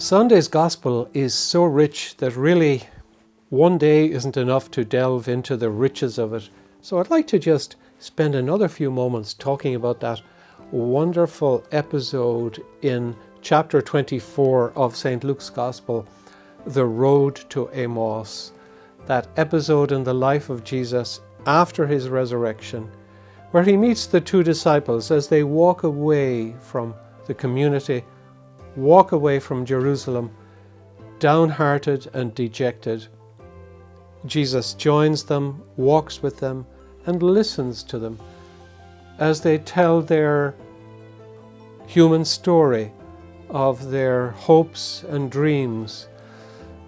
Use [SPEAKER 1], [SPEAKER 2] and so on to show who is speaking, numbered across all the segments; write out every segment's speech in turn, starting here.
[SPEAKER 1] Sunday's gospel is so rich that really one day isn't enough to delve into the riches of it. So I'd like to just spend another few moments talking about that wonderful episode in chapter 24 of St. Luke's Gospel, the road to Emmaus. That episode in the life of Jesus after his resurrection, where he meets the two disciples as they walk away from the community, walk away from Jerusalem, downhearted and dejected. Jesus joins them, walks with them, and listens to them as they tell their human story of their hopes and dreams,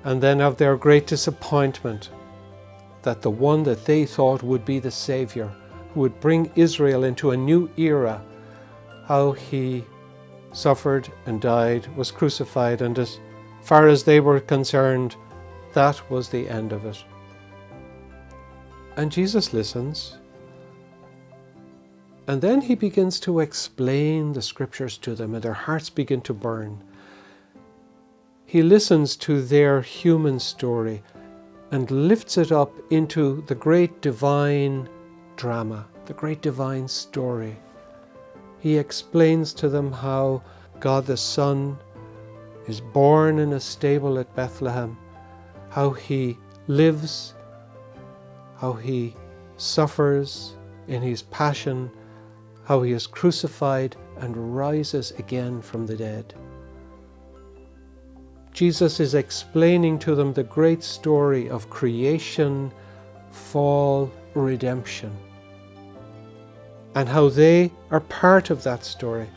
[SPEAKER 1] and then of their great disappointment that the one that they thought would be the Savior, who would bring Israel into a new era, how he suffered and died, was crucified, and as far as they were concerned, that was the end of it. And Jesus listens, and then he begins to explain the scriptures to them, and their hearts begin to burn. He listens to their human story and lifts it up into the great divine drama, the great divine story. He explains to them how God the Son is born in a stable at Bethlehem, how he lives, how he suffers in his passion, how he is crucified and rises again from the dead. Jesus is explaining to them the great story of creation, fall, redemption, and how they are part of that story.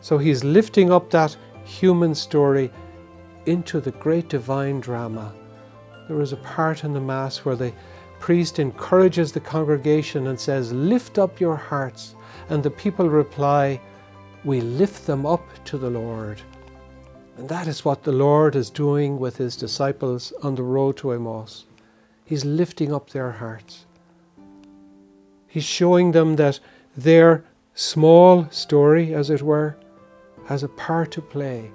[SPEAKER 1] So he's lifting up that human story into the great divine drama. There is a part in the Mass where the priest encourages the congregation and says, "Lift up your hearts," and the people reply, "We lift them up to the Lord." And that is what the Lord is doing with his disciples on the road to Emmaus. He's lifting up their hearts. He's showing them that their small story, as it were, has a part to play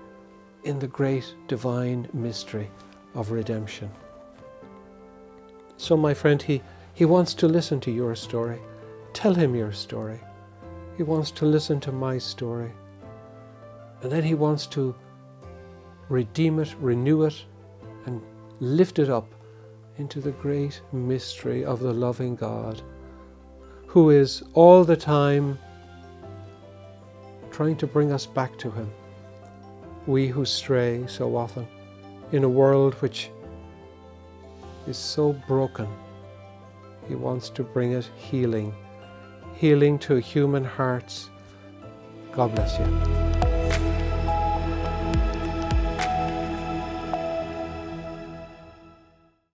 [SPEAKER 1] in the great divine mystery of redemption. So my friend, he wants to listen to your story. Tell him your story. He wants to listen to my story. And then he wants to redeem it, renew it, and lift it up into the great mystery of the loving God, who is all the time trying to bring us back to him. We who stray so often in a world which is so broken, he wants to bring it healing to human hearts. God bless you.